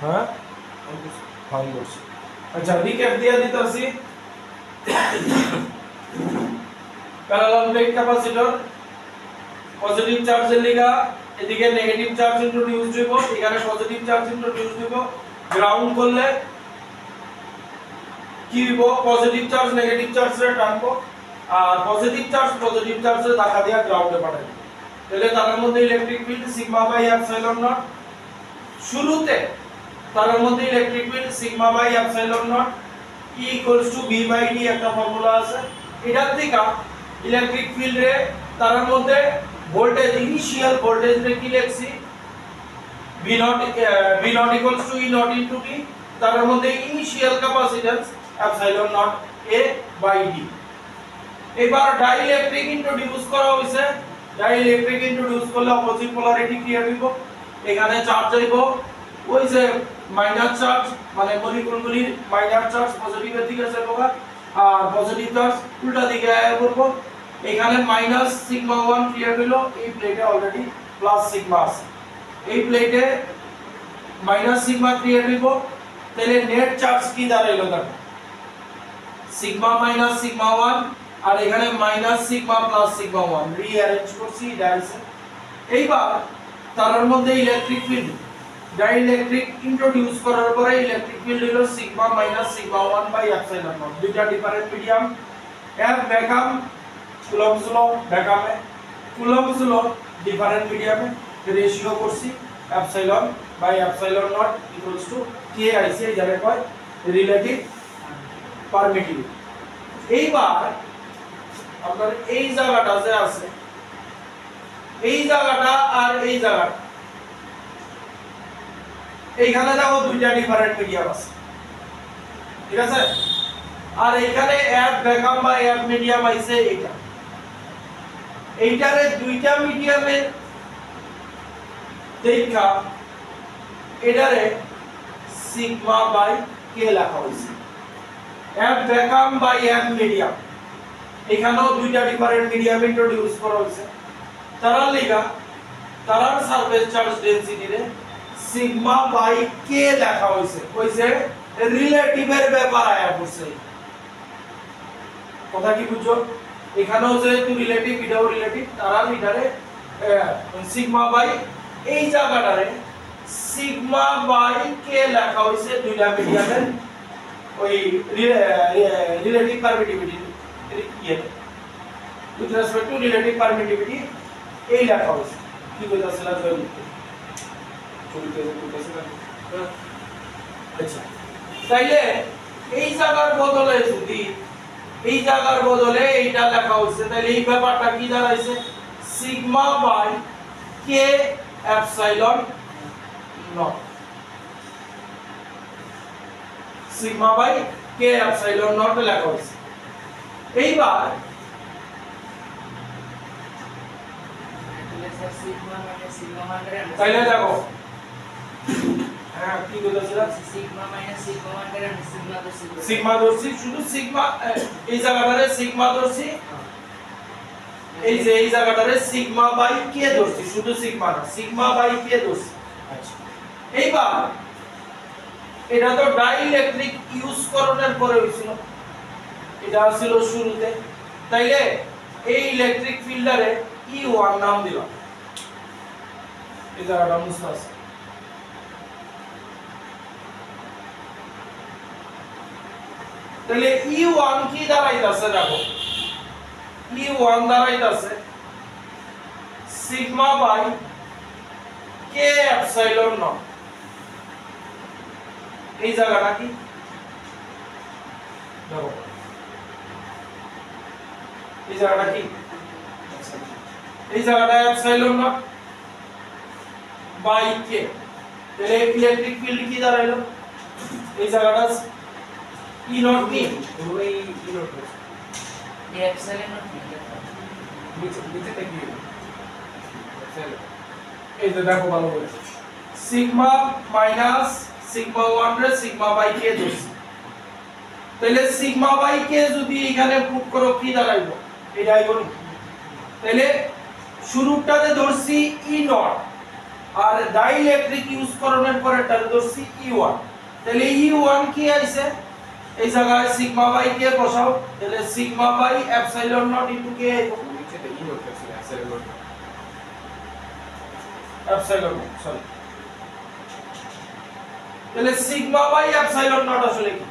হ্যাঁ ফাইন করছি। আচ্ছা রিক্যাপ দিয়ে দিতেছি। প্যারালাল প্লেট ক্যাপাসিটর পজিটিভ চার্জের লিগা এদিকে নেগেটিভ চার্জ ইন্ট্রোডিউস হইব, এখানে পজিটিভ চার্জ ইন্ট্রোডিউস হইব। গ্রাউন্ড করলে কি হইব, পজিটিভ চার্জ নেগেটিভ চার্জে টানবো আর পজিটিভ চার্জে ধাক্কা দিয়া গ্রাউন্ডে পাঠাবো। তাহলে তার মধ্যে electric field sigma by epsilon nought. শুরুতে তার মধ্যে electric field sigma by epsilon nought E equals to B by D একটা ফর্মুলা আছে। এটার থেকে ইলেকট্রিক ফিল্ডে তার মধ্যে ভোল্টেজ ইনিশিয়াল ভোল্টেজ রে কি লিখছি, V nought equals to E nought into D। তার মধ্যে initial capacitance epsilon nought A by D। এবার ডাইইলেকট্রিক ইন্ট্রোডিউস করা হইছে। ডাইইলেকট্রিক ইন্ট্রোডিউস করলে অপোজিট পোলারিটি ক্রিয়েট হইব। এখানে চার্জ হইব ওই যে মাইনাস চার্জ, মানে মলিকুলগুলির মাইনাস চার্জ পজিটিভের দিকে যাবে আর পজিটিভ চার্জ উল্টা দিকে করব। এখানে মাইনাস সিগমা 1 ক্রিয়েট হলো, এই প্লেটে অলরেডি প্লাস সিগমা আছে, এই প্লেটে মাইনাস সিগমা ক্রিয়েট হইব। তাহলে নেট চার্জ কি দাঁড়াইলো দেখো, সিগমা মাইনাস সিগমা 1 আর এখানে minus sigma plus sigma 1 rearrange করছি ডাইরেকশন। এইবার তার মধ্যে ইলেকট্রিক ফিল্ড ডাইইলেকট্রিক ইন্ট্রোডিউস করার পরে ইলেকট্রিক ফিল্ড হলো sigma minus sigma 1 by epsilon naught. দুইটা ডিফারেন্ট মিডিয়াম, এফ ভ্যাকুয়াম কুলম্বস ল ভ্যাকুয়ামে, কুলম্বস ল ডিফারেন্ট মিডিয়ামে রেশিও করছি epsilon by epsilon naught equals to K আইসি যারে কয় রিলেটিভ পারমিটিভিটি। এইবার আপনার এই জায়গাটা যে আছে, এই জায়গাটা আর এই জায়গাটা, এইখানে দেখো দুইটা ডিফারেন্ট মিডিয়াম আছে, ঠিক আছে। আর এইখানে এফ ভ্যাকুয়াম বা এফ মিডিয়াম আইছে এইটা, এইটারে দুইটা মিডিয়ামের দেখা এটারে সিগমা বাই কে লেখা হইছে। F vacuum by F medium, এখানেও দুইটা ডিফারেন্ট মিডিয়াম ইন্ট্রোডিউস করা হইছে। তারার লিগা তারার সারফেস চার্জ ডেনসিটি রে সিগমা বাই কে লেখা হইছে, কইছে রিলেটিভের ব্যাপার আয়া পড়ছে। কথা কি বুঝছো, এখানেও যেহেতু রিলেটিভ এটাও রিলেটিভ, তারা এটারে সিগমা বাই এই জায়গাটারে সিগমা বাই কে লেখা হইছে দুইটা মিডিয়ামের ওই রিলেটিভ পারমিটিভিটি ইয়েতে with respect to relative permittivity এই লেখা হইছে। কি কইতাছিলা জয় আচ্ছা, তাইলে এই জায়গার বদলে যদি এই জায়গার বদলে এইটা লেখা হইছে, তাহলে এই ব্যাপারটা কি দাঁড়াইছে, sigma by K epsilon nought, sigma by K epsilon nought লেখা হইছে। এইবার তাইলে দেখো, হ্যাঁ কি বলছিলা, সিগমা মাইনাস সিগমা 1 করে সিগমা ধরছি, সিগমা ধরছি, শুধু সিগমা এই জায়গাটারে সিগমা ধরছি, এই যে এই জায়গাটারে সিগমা বাই কে ধরছি, শুধু সিগমা না সিগমা বাই কে ধরছি। আচ্ছা, এইবার এটা তো ডাইইলেকট্রিক ইউজ করণের পরে হইছিল, এটা ছিল শুরুতে। তাইলে এই ইলেকট্রিক ফিল্ডারে E1 নাম দিলাম, এই জায়গাটা মুছতে আছে। তাহলে E1 কি দাঁড়াইতাছে দেখো, E1 দাঁড়াইতাছে sigma by K epsilon naught. এই জায়গাটা কি দেখো, এই জায়গাটা কি, এই জায়গাটা এপসাইলন নট বাই কে। তাহলে ইলেকট্রিক ফিল্ড কি দাঁড়াইলো, এই জায়গাটা ই নট কি, ওই ই নট এই এপসাইলন নট নিচে কি এপসাইলন, এই যে দেখো ভালো করে সিগমা মাইনাস সিগমা 1 রে সিগমা বাই কে ধরছি। তাহলে সিগমা বাই কে যদি এখানে পুট করো কি দাঁড়াইবো, এটা আইবো। তাহলে শুরুটাতে ধরছি ই নট আর ডাইইলেকট্রিক ইউজ করানোর পরে এটা ধরছি E1 তাহলে E1 কি আইছে এই জায়গায় সিগমা বাই কে বসাও তাহলে sigma by epsilon not into K নিচে তো ই নোট আছে epsilon naught epsilon naught sorry তাহলে সিগমা বাই এপসাইলন নট আসলে কি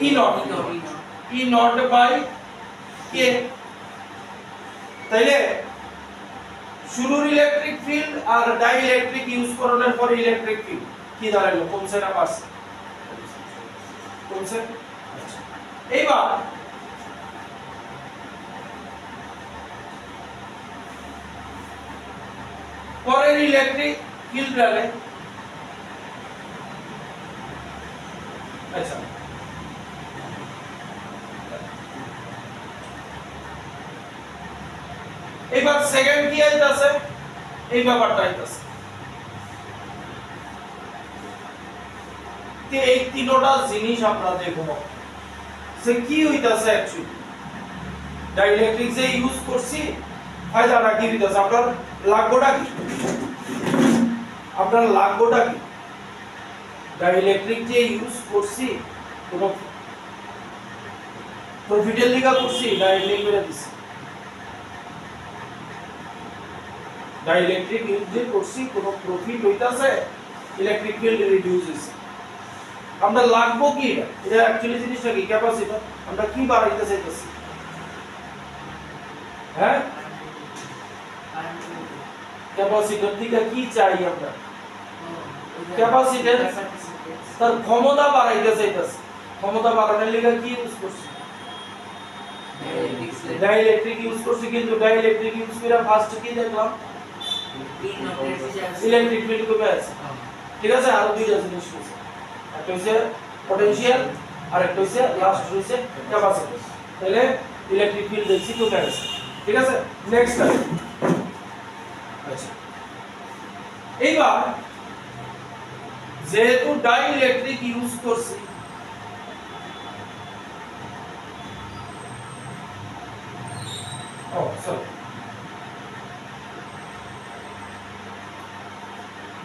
E naught E naught by K তাইলে শুরুর ইলেকট্রিক ফিল্ড আর ডাইইলেকট্রিক ইউজ করানোর পরে ইলেকট্রিক ফিল্ড কি দাঁড়ালো কমছে না বাড়ছে কমছে এইবার পরের ইলেকট্রিক ফিল্ড গেলে আচ্ছা এবার সেকেন্ড কি আইতাছে এই ব্যাপারটা আইতাছে তে এই তিনটা জিনিস আমরা দেখব যে কি হইতাছে অ্যাকচুয়ালি ডাইইলেকট্রিক যে ইউজ করছি ফায়দাটা কি হইতাছে আপনার লাগবোটা কি ডাইইলেকট্রিক যে ইউজ করছি কোনো প্রফিটের লিগা করছি ডাইইলেকট্রিক করে দিছি ডাইইলেকট্রিক ইউজ যে করছি কোনো প্রফিট হইতাছে ইলেকট্রিক ফিল্ড রিডিউস হইছে আমরা লাগবো কি এটা অ্যাকচুয়ালি জিনিসটা কি ক্যাপাসিটর আমরা কি বাড়াইতে চাইতেছি হ্যাঁ ক্যাপাসিটর থেকে কি চাই আমরা ক্যাপাসিটর তার ক্ষমতা বাড়াইতে চাইতেছি ক্ষমতা বাড়ানোর লাগি কি ইউজ করছি ডাইইলেকট্রিক ইউজ করছি কিন্তু ডাইইলেকট্রিক ইউজ করে ফার্স্ট কি দেখলাম ইলেকট্রিক ফিল্ড কমে আছে ঠিক আছে আর দুইটা জিনিস আছে একটা হচ্ছে পটেনশিয়াল আর একটা হচ্ছে লাস্ট হচ্ছে ক্যাপাসিটর তাহলে ইলেকট্রিক ফিল্ড দেখছি কমে আছে ঠিক আছে নেক্সট আচ্ছা এইবার যেহেতু ডাইইলেকট্রিক ইউজ করছি সরি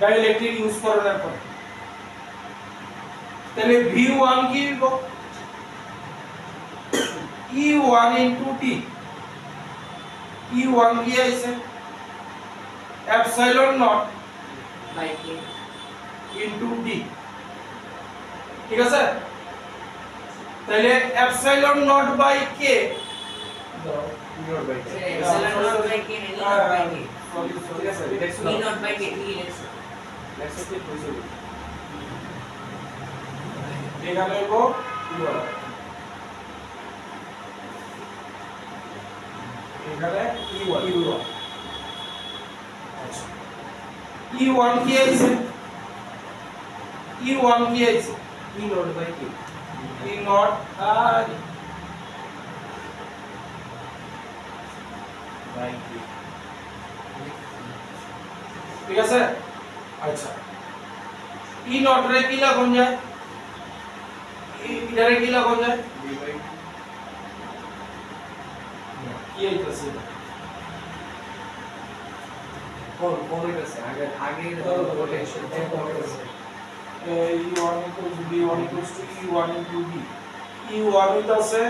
ডাইইলেকট্রিক ইউজ করার পর তাহলে V1 কি হইব E1 into T E1 কি আইছে epsilon naught by K into D ঠিক আছে তাহলে epsilon naught by K E naught by K epsilon naught by K E naught by K ঠিক আছে relax E naught by K E let's relax কি কইছো এখানে হইব এখানে E1 আচ্ছা E1 কি আইছে E1 কি আইছে E naught by K E naught আর বাই কে ঠিক আছে আচ্ছা E নট রে কি লাগুন যায় এটারে কি লাগুন যায় বি বাই কি আইতাছে কোন হইতাছে আগে পটেনশিয়াল কোন হইতাছে E1 equals B1 equals to E1 into B E1 হইতাছে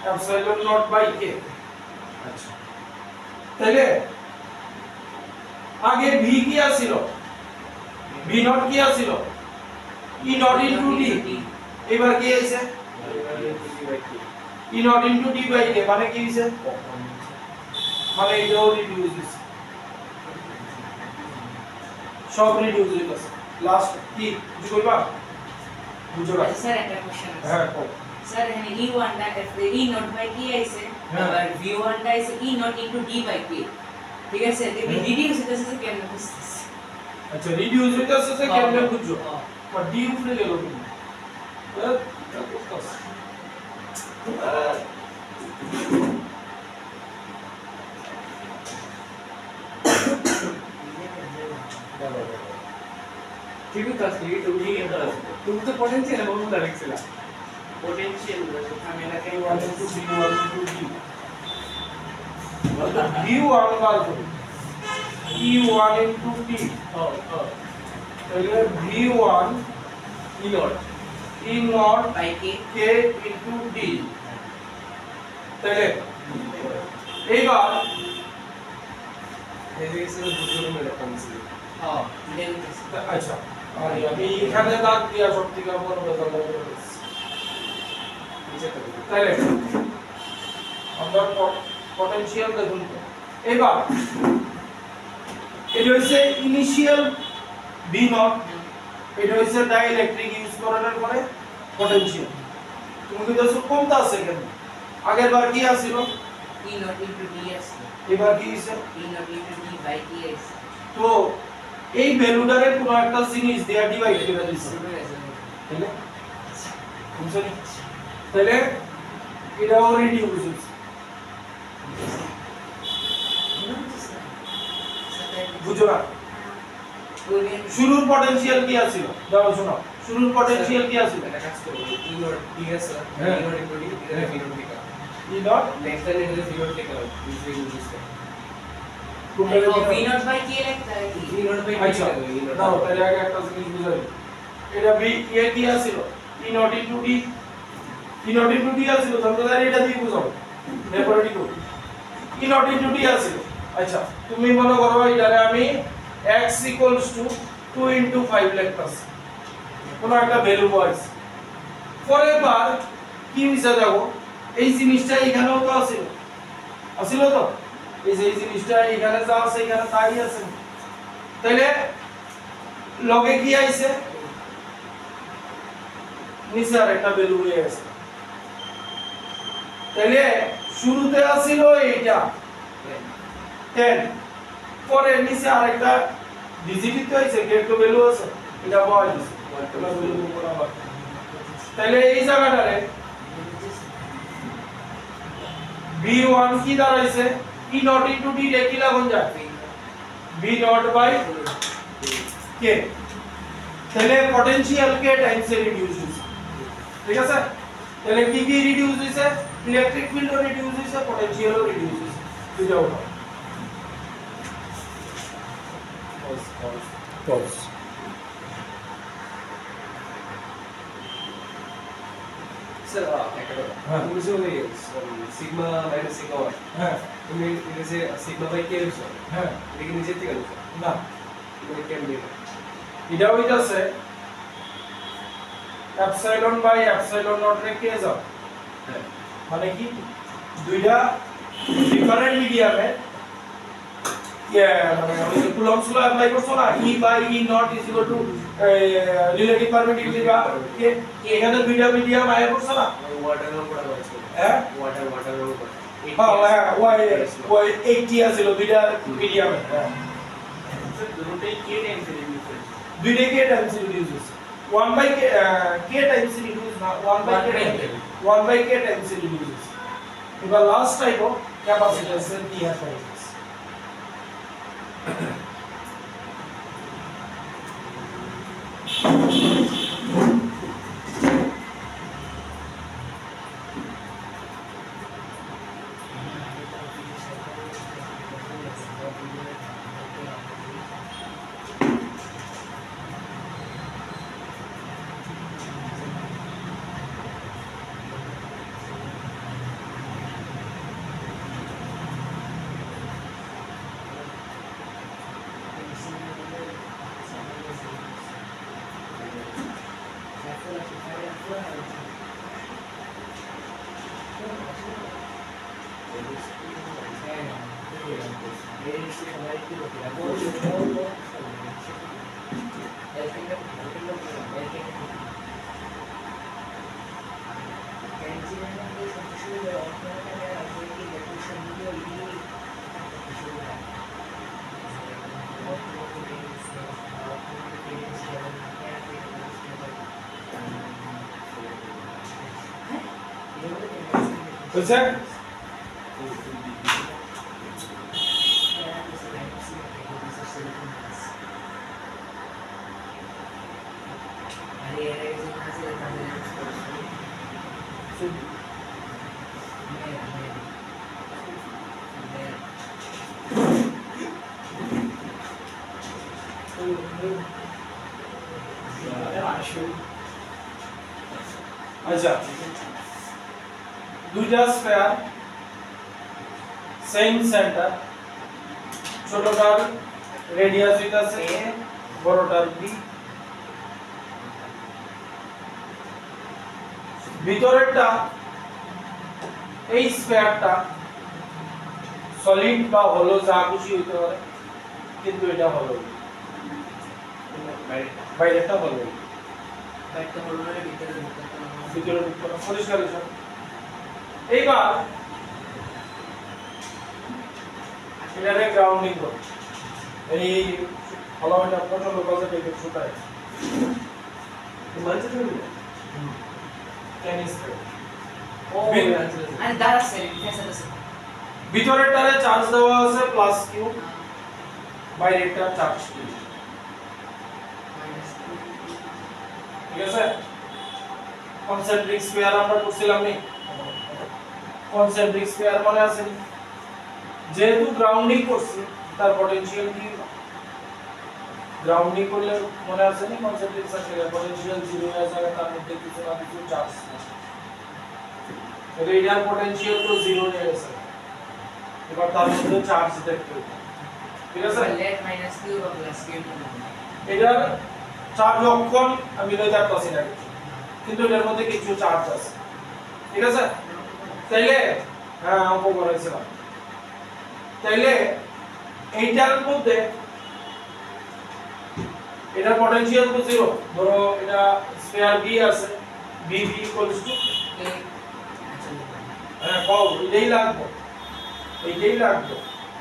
epsilon naught by K আচ্ছা তাহলে আগে V কি আছিল V not কি আছিল E not into D এবার কি হইছে E not into D by K মানে কি হইছে মানে এটাও রিডিউস হইছে সব রিডিউস হইছে লাস্ট কি বুঝ কইবা বুঝো না স্যার একটা কোশ্চেন আছে হ্যাঁ কও স্যার এখানে E1 টা E নট বাই কে আইছে হ্যাঁ। আর V1 টা আইছে E nought into D by K ঠিক আছে দেখি রিডিউস হইতাছে কেমনে বুঝতেছি আচ্ছা রিডিউস হইতাছে যে কেমনে বুঝছো বা ডি উপরে গেল তুমি এটা করতেছ ঠিক আছে তুমি তো পটেনশিয়াল বহুত লাগছিল পোটেনশিয়াল আমি এলাকায় B1 into B1 into D मतलब B1 বার করি E1 into T তাহলে V1 E not E0 by K K into D তাহলে এইবার এই যে এসে দুটো মিলে কমছে এটা নিতেছি আচ্ছা আমি এখানে দাগ দিয়া সব থেকে বড় কথা বলতে নিচে থাকবে তাহলে আমরা পটেনশিয়াল দেখুন তো এবার এটা হচ্ছে ইনিশিয়াল ভি নট এটা হচ্ছে ডাইইলেকট্রিক ইউজ করার পরে পটেনশিয়াল তুমি কি দেখো কমতা আছে কেন আগের বার কি আছিল E not into D আছে এবার কি হইছে E not into D by K আছে তো এই ভ্যালুটারে কোন একটা জিনিস দেয়া ডিভাইড করে দিছে তাহলে বুঝছেন তাহলে এটাও রিডিউস হইছে বুঝো না শুরুর পটেনশিয়াল কি আছিল দাও শোনো শুরুর পটেনশিয়াল কি আছিল এটা কাজ করবে ই নট ডি এস হ্যাঁ। ই নট ইনটু ডি এটা ভি নট টিকা ই ডট নেক্সট টাইম এটা ভি নট টিকা use use V not by K লিখতে হয় কি ভি নট বাই আচ্ছা দাও তাহলে আগে একটা জিনিস বুঝাই এটা বি এ কি আছিল E naught into D E naught into D আছিল তোমরা এটা দিয়ে বুঝাও এরপর এটি করো ই নট ইনটু ডি আছিল আচ্ছা তুমি মনে করো এটারে আমি x 2 into 5 লিখতাছি কোন একটা ভ্যালু বয়স পরের বার কি হইছে দেখো এই জিনিসটা এখানেও তো আছিল আছিল তো এই যে এই জিনিসটা এখানে যা আছে এখানে তাই আছে তাইলে লগে কি আইছে নিচে আর একটা ভ্যালু হয়ে আছে তাইলে শুরুতে আছিল এইটা 10 পরে নিচে আরেকটা ডিজিট তো হইছে একটা ভ্যালু আছে এটা বয় দিছে একটা ভ্যালু বরাবর তাইলে এই জায়গাটারে V1 কি দাঁড়াইছে E not into D রে কি লাগুন যায় V not by K তাহলে পটেনশিয়াল K টাইমস এ রিডিউস হইছে ঠিক আছে তাহলে কি কি রিডিউস হইছে ইলেকট্রিক ফিল্ডও রিডিউস হইছে পটেনশিয়ালও রিডিউস হইছে দুইটা উঠা পজ স্যার একটা হ্যাঁ। তুমি যে ওই সিগমা মাইনাস সিগমা ওয়ান হ্যাঁ তুমি এটা যে সিগমা বাই কে লিখছো হ্যাঁ এটা কি নিজে থেকে লিখছো না তুমি কেমন লিখো এটা হইতাছে এপসাইলন বাই এপসাইলন নট রে কে যাও হ্যাঁ মানে কি দুইটা ডিফারেন্ট মিডিয়ামে মানে ওই যে কুলম্বস ল অ্যাপ্লাই করছো না E বাই E নট is equal to relative permittivity বা কে এখানে দুইটা মিডিয়াম আয়া করছো না ওয়াটার রং করা হয়েছে হ্যাঁ ওয়াটার রং করা হ্যাঁ ওই 80 আছিল দুইটা মিডিয়ামে হ্যাঁ দুটোই কে টাইমস রিডিউস হয়েছে দুইটা কে টাইমস রিডিউস হইছে 1 বাই কে টাইমস রিডিউস না 1 by K 1 by K times reduce হইছে এবার লাস্ট টাইপ অফ ক্যাপাসিট্যান্স এর কি আছে বুঝছেন আচ্ছা দুইটা স্ফিয়ার সেম সেন্টার, ছোটটার রেডিয়াস হইতাছে a, বড়টার b, ভিতরেরটা এই স্ফিয়ারটা সলিড বা হলো যা খুশি হইতে পারে, কিন্তু এটা হলো বাইরেটা হলো বাইকটা হলো না ভিতরে ভিতরে পরিষ্কার হইছে। এইবার এটারে গ্রাউন্ডিং করো, এই হলো এটা প্রচন্ড পজিটিভ সুতায় মানছে তো না টেনিস ও আর দাঁড়া সেল ফেসাতে আছে ভিতরেরটারে চার্জ দেওয়া আছে প্লাস কিউ, বাইরেরটা চার্জ কিউ, ঠিক আছে। কনসেন্ট্রিক স্ফিয়ার আমরা করছিলাম নি, কনসেন্ট্রিক স্ফিয়ার মানে আছে যেহেতু গ্রাউন্ডিং করছি তার পটেনশিয়াল কি, গ্রাউন্ডিং করলে মনে আছে নি কনসেন্ট্রিক স্ফিয়ার পটেনশিয়াল জিরো হয়ে যাবে, তার মধ্যে কিছু না কিছু চার্জ রেডিয়াল পটেনশিয়াল তো জিরো হয়ে গেছে, এবার তার মধ্যে চার্জ দেখতে হবে, ঠিক আছে। লেট মাইনাস কিউ বা প্লাস কিউ এটার চার্জ অক্ষণ আমি লইতে পারছি না, কিন্তু এটার মধ্যে কিছু চার্জ আছে, ঠিক আছে। তাইলে হ্যাঁ অঙ্ক করেছিলাম, তাইলে এইটার মধ্যে এটা পটেনশিয়াল তো জিরো, ধরো এটা স্ফিয়ার বি আছে, বি বি ইকুয়ালস টু হ্যাঁ কও এটাই লাগবে, এইটাই লাগবে,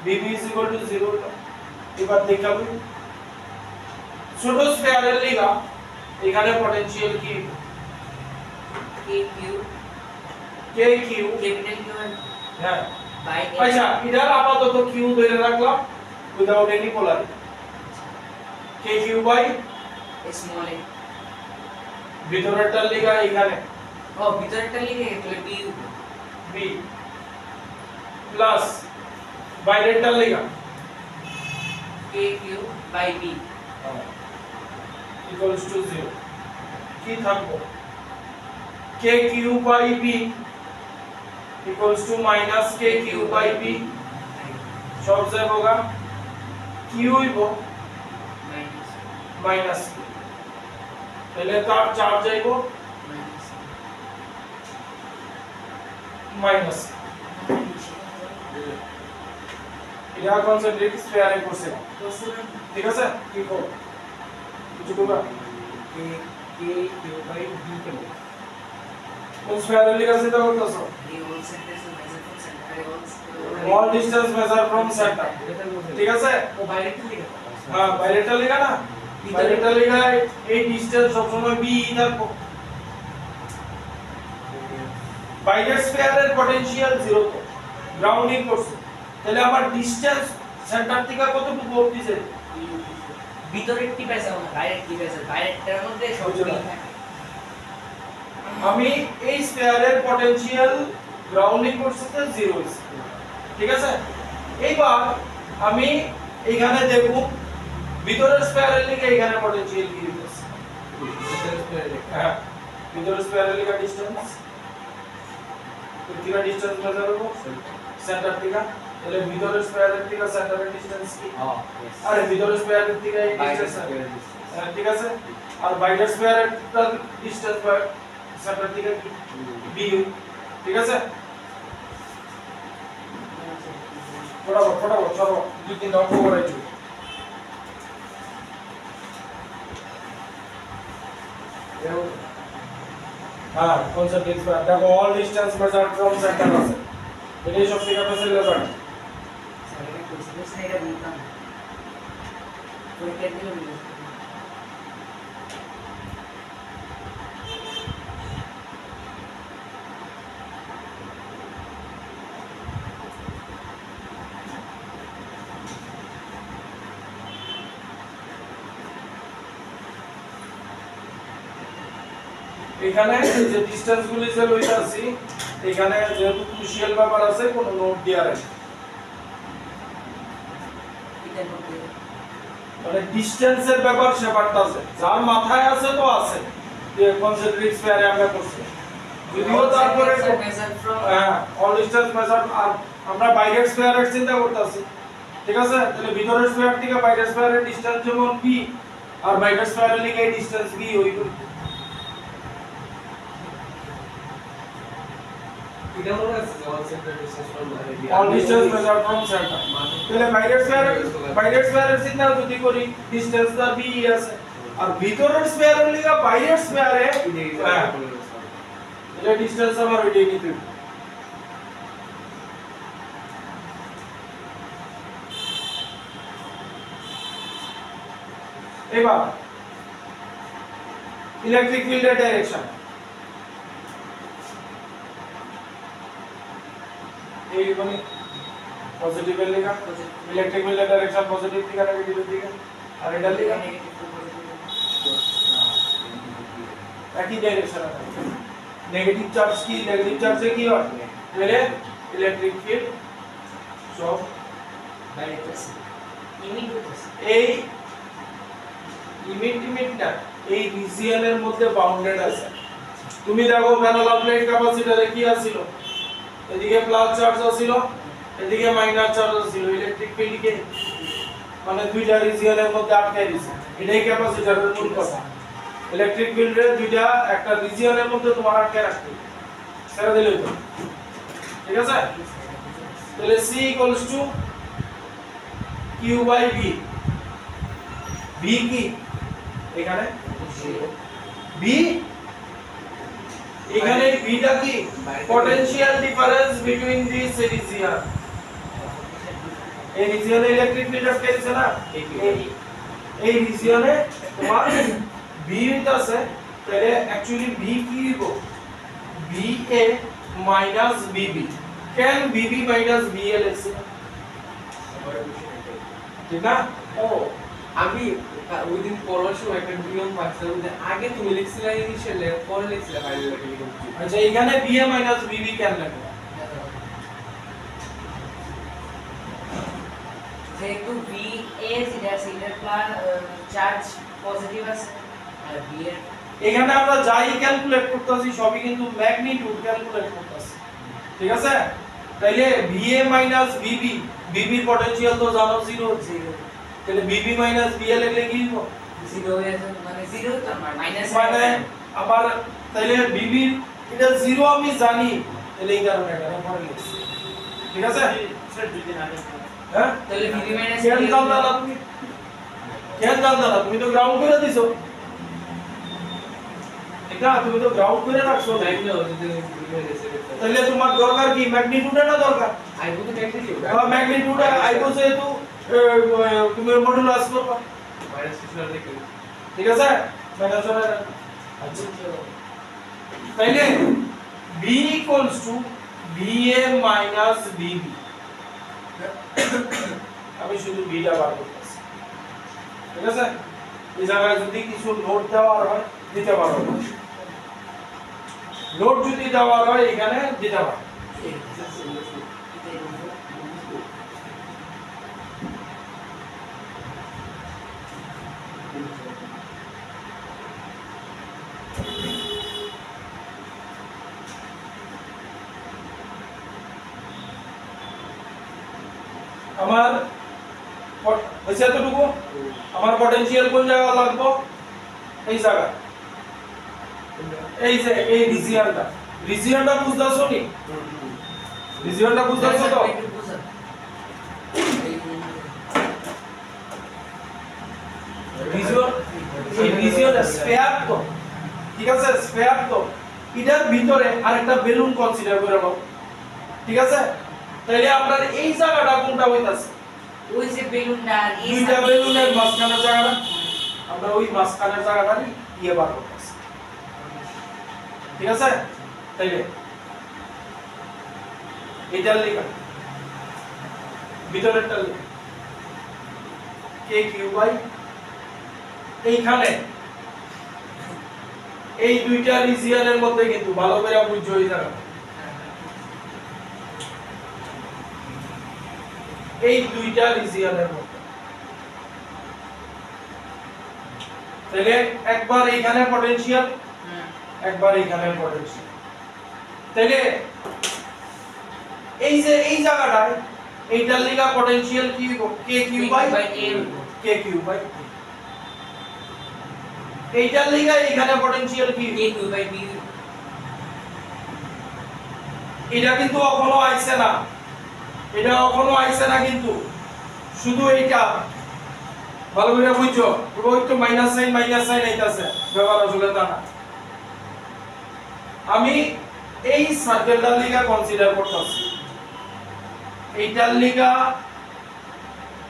B B is equal to 0। এবার দেখাবো ছোট স্ফিয়ারের লিগা এখানে পটেনশিয়াল কি কে Q K Q, capital Q হ্যাঁ বাই আচ্ছা এটার আপাতত কিউ ধরে রাখলাম without any polarity, K Q by small A ভিতরেরটার লিগা এখানে ও ভিতরটা লিখে তাহলে বি বি প্লাস বাইরেরটার লিগা K Q by B equals two 0, কি থাকবে K Q by B equals to minus K Q by B, সব যাবগা কিউ হইব মাইনাস মাইনাস, তাহলে তার চার্জ যাইব মাইনাস মাইনাস, এটা কনসেন্ট্রিক স্ফিয়ারে করছে, ঠিক আছে। কি করব কিছু করবা K K Q by B K কোন স্ফিয়ারের লিগা সেটা করতেছো, এই হোল সেন্টার সে measure from centre all distance measure from centre, ঠিক আছে। ও বাইরেটা লিখে হ্যাঁ বাইরেরটা লিগা না, বাইরেরটা লিগা এই ডিসটেন্স সবসময় বি থাকবে, বাইরের স্ফিয়ারের পটেনশিয়াল 0 তো গ্রাউন্ডিং করছে, তাহলে আমার ডিসটেন্স সেন্টার থেকে কতটুকু অবধি যাবে, ভিতরের টিপ আছে না বাইরের টিপ আছে, বাইরেরটার মধ্যে সব বুঝলাম। থাকে আমি এই স্ফিয়ারের পটেনশিয়াল গ্রাউন্ডিং করছে তো 0 আছে, ঠিক আছে। এইবার আমি এখানে দেখব ভিতরের স্ফিয়ারের লিগে এখানে পটেনশিয়াল কি হইছে, হ্যাঁ ভিতরের স্ফিয়ারের লিগে ডিসটেন্স কিরা ডিসটেন্স মেজার করব সেন্টার থেকে, তাহলে ভিতরের স্ফিয়ারের থেকে সেন্টারের ডিসটেন্স কি, আরে ভিতরের স্ফিয়ারের থেকে এই ডিসটেন্স, ঠিক আছে। আর বাইরের স্ফিয়ারের ডিসটেন্স বাই সেন্টার থেকে কি বি, ঠিক আছে। ফটাফট চলো দুই তিন অঙ্ক করাইছো, হ্যাঁ কনসেন্ট্রিক স্ফিয়ার দেখো all distance measured from centre আছে, এটাই সব থেকে কাছে লেবার, সাইডে কোশ্চেন এটা বলতাম পরীক্ষা দিলে বলবো এখানে যে ডিসটেন্স গুলি যে লইতাছি এখানে যেহেতু ক্রুশিয়াল ব্যাপার আছে কোন নোট দেয়া আছে, এটা করতে মানে ডিসটেন্সের ব্যাপার সেপারটাছে যার মাথায় আছে তো আছে যে কনসেন্ট্রিক স্ফিয়ারে আমরা করছি যদিও তারপরে হ্যাঁ অল ডিসটেন্স মেজার আর আমরা বাইরের স্ফিয়ারের চিন্তা করতেছি ঠিক আছে তাহলে ভিতরের স্ফিয়ার থেকে বাইরের স্ফিয়ারের ডিসটেন্স যেমন b আর বাইরের স্ফিয়ারের লিগে এই ডিসটেন্স b হইব এটা মনে আছে যে all centre distance from all distance measure from centre তাহলে বাইরের স্ফিয়ারের চিন্তা যদি করি ডিসটেন্স দা b আছে আর ভিতরের স্ফিয়ারের লিগে বাইরের স্ফিয়ারে এটা ডিসটেন্স আমার ওইটাই নিতে হবে এবার ইলেকট্রিক ফিল্ডের ডাইরেকশন এই মানে পজিটিভ এর লেখা ইলেকট্রিক ফিল্ডের ডাইরেকশন পজিটিভ দিকে নেগেটিভ দিকে আর এটা লেখা একই ডাইরেকশন আছে নেগেটিভ চার্জ কি নেগেটিভ চার্জে কি হয় তাহলে ইলেকট্রিক ফিল্ড সব এই ইমিট না এই রিজিয়নের মধ্যে বাউন্ডেড আছে তুমি দেখো প্যারালাল প্লেট ক্যাপাসিটরে কি আছিল এদিকে প্লাস চার্জ আছিল এদিকে মাইনাস চার্জ আছিল ইলেকট্রিক ফিল্ড কে মানে দুইটা রিজিয়নের মধ্যে আটকাই দিছে এটাই ক্যাপাসিটরের মূল কথা ইলেকট্রিক ফিল্ডের দুইটা একটা রিজিয়নের মধ্যে তোমার আটকে রাখতে ছেড়ে দিলে তো ঠিক আছে তাহলে C q / v v কি এখানে v এখানে vটা কি potential difference between this region এই রিজিয়নে ইলেকট্রিক ফিল্ড আছে না এই রিজিয়নে তোমার v আছে তাহলে অ্যাকচুয়ালি v কি হবে va minus vb can vb minus va লিখছি ঠিক না ও আমি ওই দিন পড়ার সময় একটা নিয়ম পাচ্ছিলাম যে আগে তুমি লিখছিলে ইনিশিয়ালি পরে লিখছিলে বাইরে লিখে আচ্ছা এখানে va minus vb কেন লাগবে যেহেতু va যেটা সিলের প্লাস চার্জ পজিটিভ আছে আর v এর এখানে আমরা যাই ক্যালকুলেট করতেছি সবই কিন্তু ম্যাগনিটিউড ক্যালকুলেট করতেছি ঠিক আছে তাইলে va minus vb vb এর পটেনশিয়াল তো জানো 0 তাহলে vb minus va লিখলে কি হবে 0 হয়ে যাবে মানে 0 তো মাইনাস মানে আবার তাইলে vb এটা 0 আমি জানি তাহলে এই কারণে এটা পরে লিখছি ঠিক আছে স্যার দুই দিন আগে হ্যাঁ তাহলে vb মাইনাস কেন জানলা তুমি কেন জানলা তুমি তো গ্রাউন্ড করে দিছো এটা তুমি তো গ্রাউন্ড করে রাখছো টাইম না যদি হয়ে গেছে তাহলে তোমার দরকার কি ম্যাগনিটিউড না দরকার আইবো তো ম্যাগনিটিউড হ্যাঁ ম্যাগনিটিউড আইবো যেহেতু তুমি মডুলাস করবা মাইনাস 6 না দেখো ঠিক আছে মাইনাস আচ্ছা তাইলে b equals to va minus vb আমি শুধু b টা বার করতেছি ঠিক আছে এই জায়গায় যদি কিছু নোট দেওয়া হয় দিতে পারো নোট যদি দেওয়া হয় এখানে দিতে পারো আমার হইছে এতটুকু আমার পটেনশিয়াল কোন জায়গা লাগবে এই জায়গা এই যে এই রিজিয়নটা বুঝতাছো নি রিজিয়নটা বুঝতাছো তো রিজিয়ন স্ফিয়ার তো ঠিক আছে স্ফিয়ার তো এটার ভিতরে আরেকটা বেলুন কনসিডার করে নাও ঠিক আছে তাইলে আপনার এই জায়গাটা কোনটা হইতাছে ওই যে বেলুনটা এই দুইটা বেলুনের মাঝখানের জায়গাটা আমরা ওই মাঝখানের জায়গাটারই ইয়ে বার করতেছি ঠিক আছে তাইলে এটার লেখা ভিতরেরটা লেখা কে কিউ বাই এইখানে এই দুইটা রিজিয়নের মধ্যে কিন্তু ভালো করে বুঝছো এই জায়গা এই দুইটা রিজিয়নের মধ্যে তাহলে একবার এখানে পটেনশিয়াল একবার এখানে পটেনশিয়াল তাহলে এই যে এই জায়গাটায় এইটার লিগা পটেনশিয়াল কি কে Q by k Q by এইটার লিগা এখানে পটেনশিয়াল কি কে কিউ বাই বি। এটা কিন্তু এখনো আইছে না, এটা এখনো আইছে না, কিন্তু শুধু এইটা ভালো করে বুঝছো, ওই তো মাইনাস সাইন আইতাছে, ব্যাপার আসলে তা না। আমি এই সার্কেলটার লিগা কনসিডার করতেছি, এইটার লিগা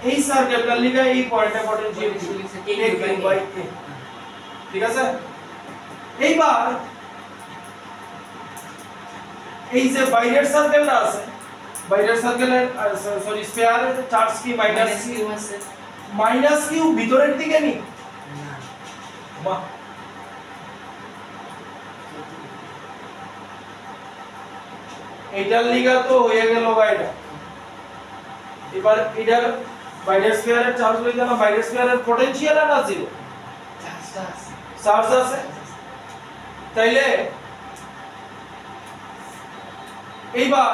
এই সার্কেলটার লিগা এই পয়েন্টে potential K Q by K, ঠিক আছে। এইবার এই যে বাইরের সার্কেলটা আছে, বাইরের সার্কেলের সরি স্ফিয়ারের চার্জ কি মাইনাস কিউ আছে মাইনাস কিউ ভিতরের দিকে নি বাহ, এইটার লিগা তো হয়ে গেল বাইরে। এবার এটার বাইরের স্ফিয়ারের চার্জ লইতে না, বাইরের স্ফিয়ারের পটেনশিয়াল না জিরো চার্জটা আছে চার্জ আছে, তাইলে এইবার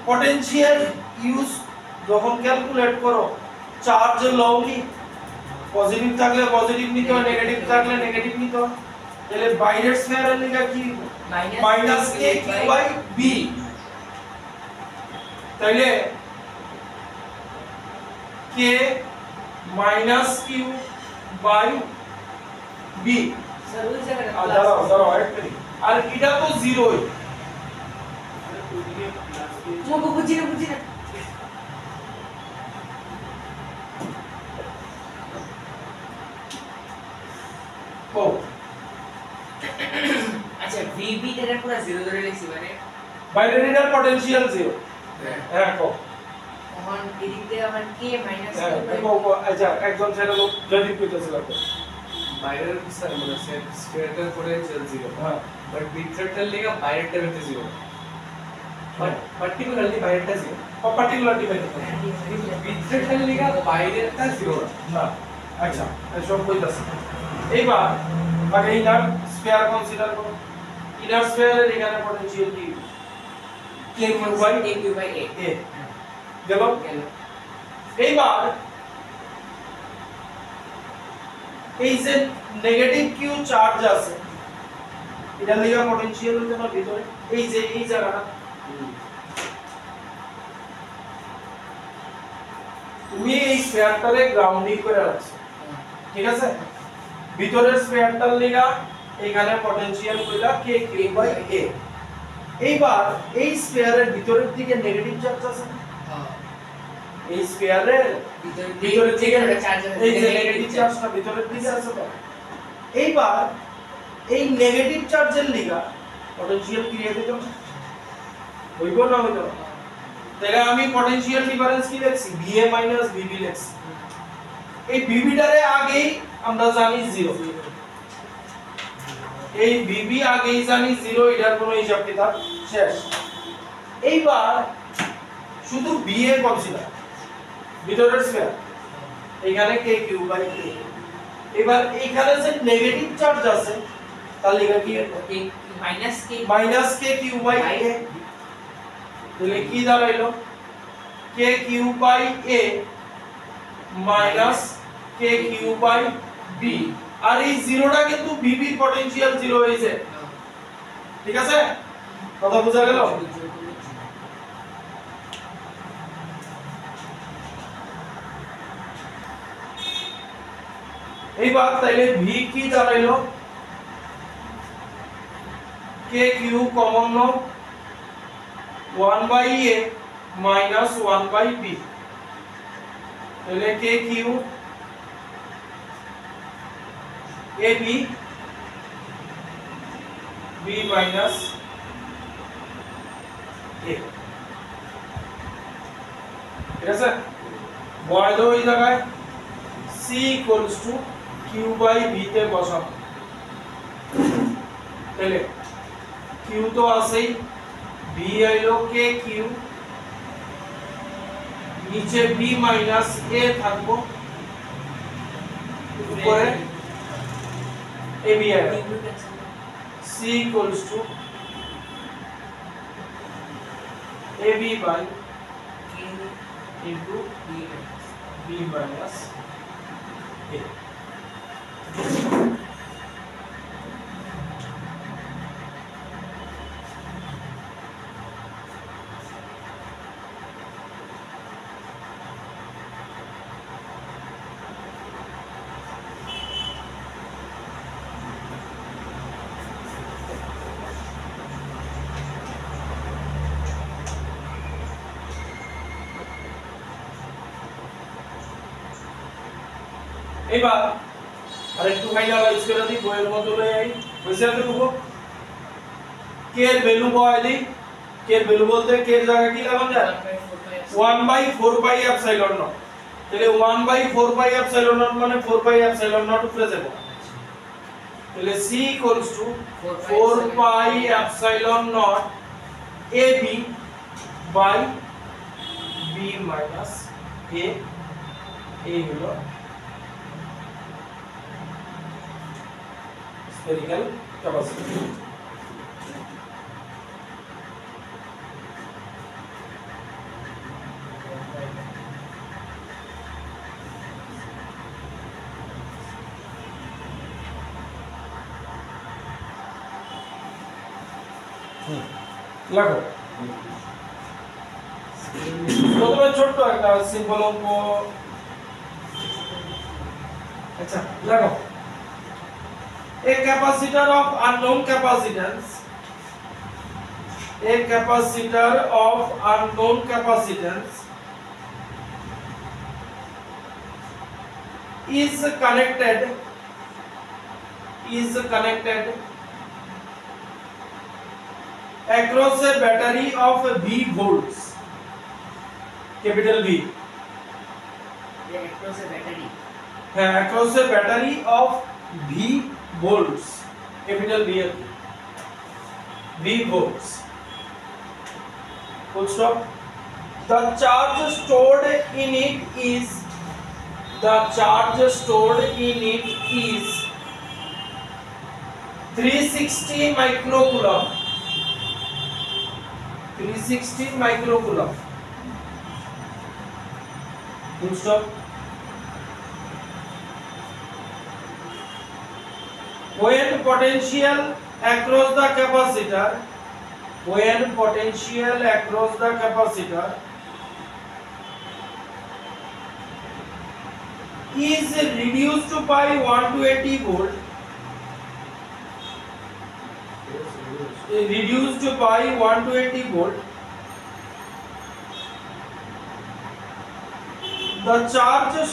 পটেনশিয়াল ইউজ যখন ক্যালকুলেট করো, চার্জ লওনি, পজিটিভ থাকলে পজিটিভ নিতে হয়, নেগেটিভ থাকলে নেগেটিভ নিতে হয়, তাহলে বাইরের স্ফিয়ারের লিগা কি minus K Q by b, তাইলে k minus q by b. Sir ওই জায়গাটা দাঁড়াও আর এটা তো জিরোই, মুখ বুঝি না ও আচ্ছা ভিবি এর পুরো জিরো ধরে লিখছি মানে বাইরের এর পটেনশিয়াল জিরো, হ্যাঁ কো তখন এদিক দিয়ে আমার কে মাইনাস আচ্ছা একজন ছেলে লোক যদি কইতেছিল বাইরের স্যার মানে স্ফিয়ারটার পটেনশিয়াল জিরো, হ্যাঁ বাট ভিতরটার লেগা বাইরেরটা বেশি জিরো, পার্টিকুলারলি বাইরেরটা জিরো, পার্টিকুলার ডিপেন্ড ভিতরটার লেগা বাইরেরটা জিরো না। আচ্ছা সব কইতাছে। এইবার আগে ইনার স্ফিয়ার কনসিডার করো, ইনার স্ফিয়ারের এখানে পটেনশিয়াল কি কে কিউ বাই এ এ গেল। গেল এইবার এই যে নেগেটিভ কিউ চার্জ আছে, এটা লিগা পটেনশিয়াল হচ্ছে না ভিতরে, এই যে এই জায়গাটা তুমি এই স্ফিয়ারটারে গ্রাউন্ডিং করে রাখছো, ঠিক আছে। ভিতরের স্ফিয়ারটার লিগা এখানে পটেনশিয়াল কইলা কে কিউ বাই এ। এইবার এই স্ফিয়ারের ভিতরের দিকে নেগেটিভ চার্জ আছে, এই স্ফিয়ারের ভিতরের দিকে চার্জ এই যে নেগেটিভ চার্জটা ভিতরের দিকে আছে তো, এইবার এই নেগেটিভ চার্জের লিগা পটেনশিয়াল ক্রিয়েট হইতো না, হইব না হইতো না। তাহলে আমি পটেনশিয়াল ডিফারেন্স কি লিখছি, VA মাইনাস VB লিখছি। এই VB-টারে আগেই আমরা জানি জিরো, এই VB আগেই জানি জিরো, এটার কোনো হিসাব কিতাব শেষ। এইবার শুধু VA কনসিডার, ভিতরের স্ফিয়ার এখানে কে কিউ বাই কে। এবার এইখানে যে নেগেটিভ চার্জ আছে তার লিগা কি minus K Q by a, তাহলে কি দাঁড়াইলো k Q by a minus K Q by b. আর এই জিরোটা কিন্তু ভিবি পটেনশিয়াল জিরো হইছে, ঠিক আছে, কথা বোঝা গেল। এইবার তাইলে ভি কি দাঁড়াইলো কে কিউ কমন নাও 1 by a minus 1 by b, তাহলে k q a b b minus a, ঠিক আছে। বয় দো এই জায়গায় c equals to q by b তে বসাবো, তাহলে কিউ তো আছেই, বি আইলো কে কিউ, নিচে বি মাইনাস এ থাকবো, উপরে AB D ion into cancel C equals to AB by K into D minus B minus A. এবার আরেকটু ফাইনালাইজ করে দিই বইয়ের মতো লই আই বুঝছেন তো দেখো কে এর ভ্যালু বয় দিই কে এর ভ্যালু বলতে কে এর জায়গা কি লাগানো যায় 1 বাই 4 পাই এপসাইলন নট তাহলে 1 বাই 4 পাই এপসাইলন নট মানে 4 পাই এপসাইলন নট উপরে যাব তাহলে c equals to 4 pi epsilon nought ab by b minus a এই হলো spherical capacity. লাগো প্রথমে ছোট্ট একটা সিম্পল অঙ্ক আচ্ছা লাগো a capacitor of unknown capacitance is connected across a battery of V volts, capital V, across a battery across a battery of V volts, capital V, V volts. Full stop. The charge stored in it is 360 microcoulomb. 360 microcoulomb. Full stop. When potential across the capacitor is reduced by 120 volt, the charge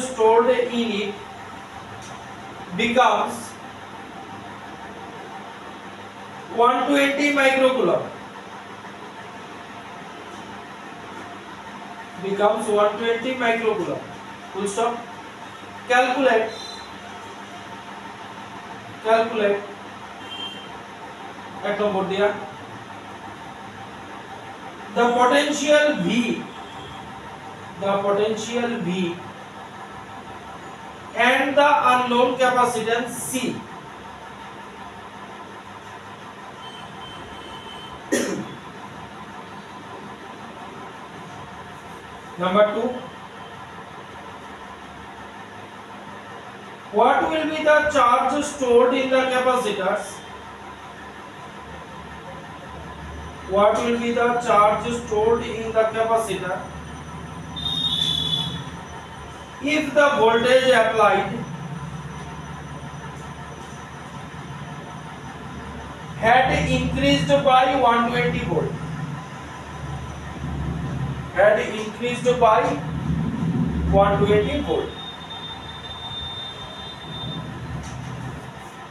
stored in it becomes 120 microcoulomb. Full stop. Calculate. এক নম্বর দিয়া the potential V and the unknown capacitance C. Number 2, what will be the charge stored in the capacitors? If the voltage applied had increased by 120 volt.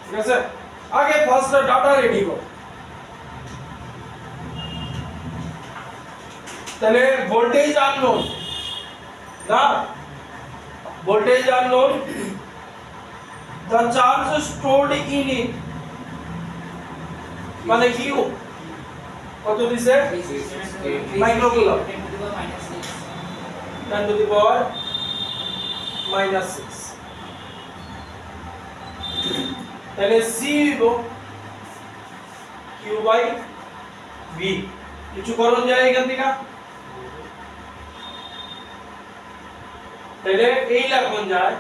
ঠিক আছে আগে first data ready করো তাহলে voltage unknown না voltage unknown the charge stored in it মানে কি কত দিছে microcoulomb 10 to the power minus 6 তাহলে c হইব q বাই v কিছু করণ যায় এখান থেকে তাহলে এই লিখুন যায়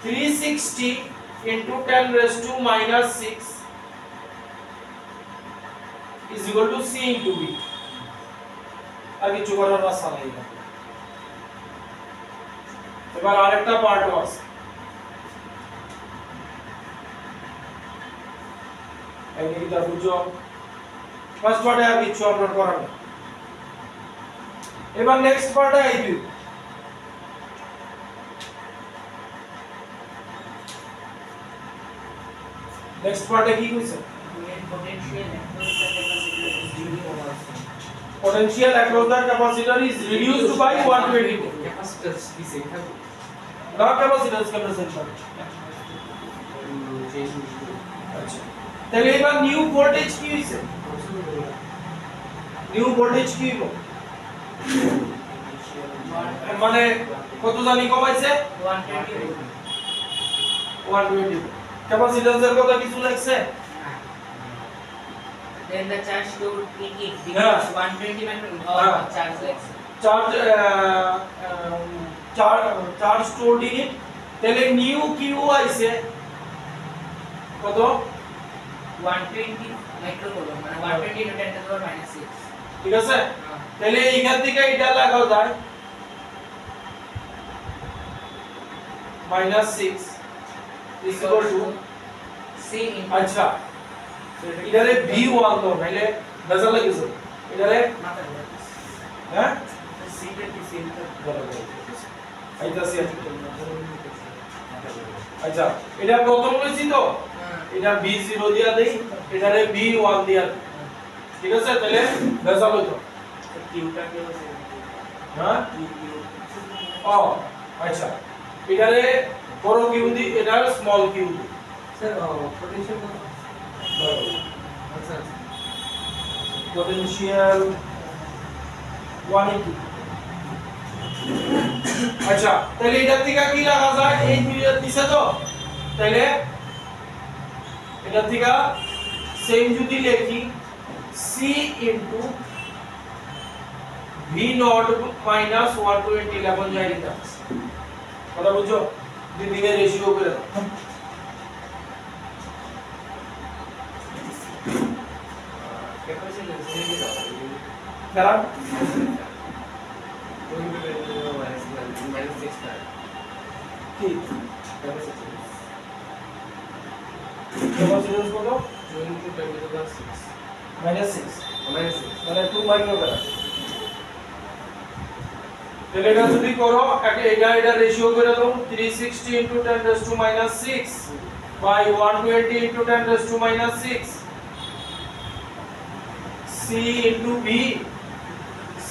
360 into 10 raised to minus 6 is equal to c into v আর কিছু করার রাস্তা নেই এবার আরেকটা পার্ট আছে এইটা বুঝো ফার্স্ট পার্টে আর কিছু আপলোড করা নেই এবার নেক্সট পার্টে আইবি নেক্সট পার্টে কি কইছে potential across the capacitor is reduced by 120 ক্যাপাসিটরস কি সেটা না capacitance capacitor আচ্ছা তাহলে এবার নিউ ভোল্টেজ কি হইছে নিউ ভোল্টেজ কি হইব মানে কত জানি কমাইছে 120 ক্যাপাসিট্যান্স এর কথা কিছু লাগছে then the charge to in it because 120 microfarad charge like charge stored in it তাহলে নিউ কিউ আইছে কত 120 মাইক্রোকুলম মানে 120 into 10 to the power minus 6 ঠিক আছে তাহলে এইখান থেকে এটা লাগাও যায় minus 6 is equal to c into আচ্ছা इधरे v1 तो पहले नजर लगी सर इधरे मात्रा हैं c के सेम बराबर ऐसा से अच्छा এটা প্রথম লইছি তো এটা v0 দিয়া দেই এটারে v1 দিয়া ঠিক আছে তাহলে নজর লইতো কিউটা কি হবে হ্যাঁ ও আচ্ছা এটারে বড় কিউ দি এটারে স্মল কিউ দি স্যার পোটেনশিয়াল আচ্ছা पोटेंशियल 180 আচ্ছা তাহলে এটা থেকে কি লাগা যায় এই দুইটা দিছে তো তাহলে এটা থেকে সেম যদি লিখি c into v not minus 120 লেখা যায় এটা কথা বুঝছো দুই দিকে রেশিও করে দাও কারণ কি ক্যাপাসিট্যান্স কত -6 মানে 2 মাইক্রোফ্যারাড তাহলে এটা যদি করো এটা রেশিও করে দাও 360 into 10 raised to minus 6 by 120 into 10 raised to minus 6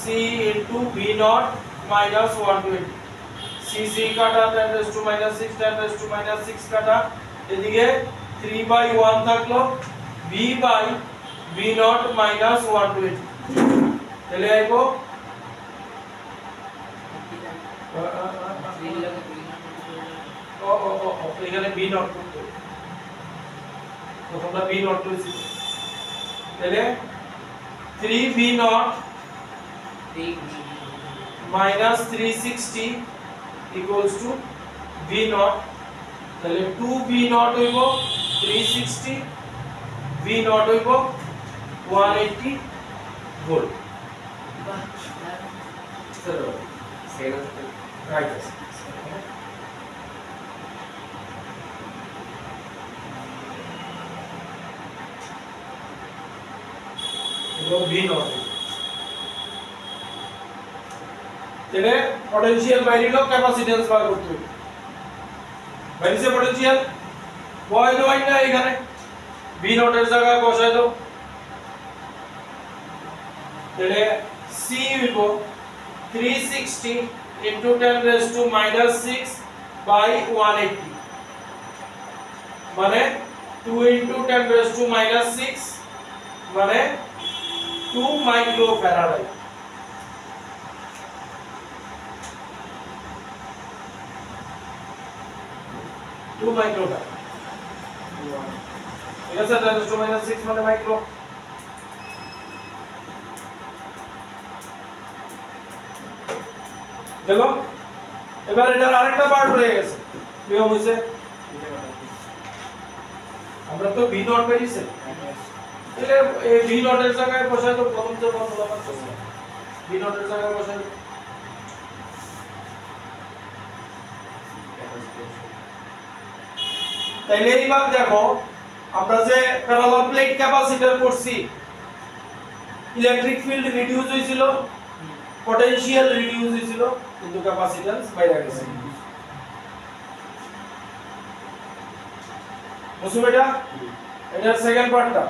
c into v naught minus 120 c কাটা 10 raised to minus 6 10 raised to minus 6 কাটা এদিকে 3 by 1 থাকলো v by v naught minus 120 তাহলে আইবো এখানে b naught করতে প্রথমটা b naught করেছি তাহলে 3 v naught minus 360 equals to v naught তাহলে 2 v naught হইব 360 v naught হইব 180 ভোল্ট স্যার সেটা রাইট v naught তাহলে পটেনশিয়াল বাইরে হলো ক্যাপাসিট্যান্স বার করতে হবে বাইরে পটেনশিয়াল বয় নয় না এখানে v naught এর জায়গায় বসায় দাও তাহলে c হইব 360 into 10 raised to minus 6 by 180 মানে 2 into 10 raised to minus 6 মানে 2 2 মাইক্রো ঠিক আছে 10 - 6 মানে মাইক্রো দেখো এবার এটার আরেকটা পার্ট রয়ে গেছে নিয়ম হইছে আমরা তো ভি নট পেয়েছি তাহলে এই ভি নট এর জায়গায় বসাই তো প্রথম যে ফর্মুলা পাচ্ছি ভি নট এর জায়গায় বসাই তাইলে এইবার দেখো আমরা যে প্যারালাল প্লেট ক্যাপাসিটর করছি ইলেকট্রিক ফিল্ড রিডিউস হয়েছিল পটেনশিয়াল রিডিউস হয়েছিল কিন্তু ক্যাপাসিট্যান্স বাইরে গেছে বুঝছো এটা এটার সেকেন্ড পার্টটা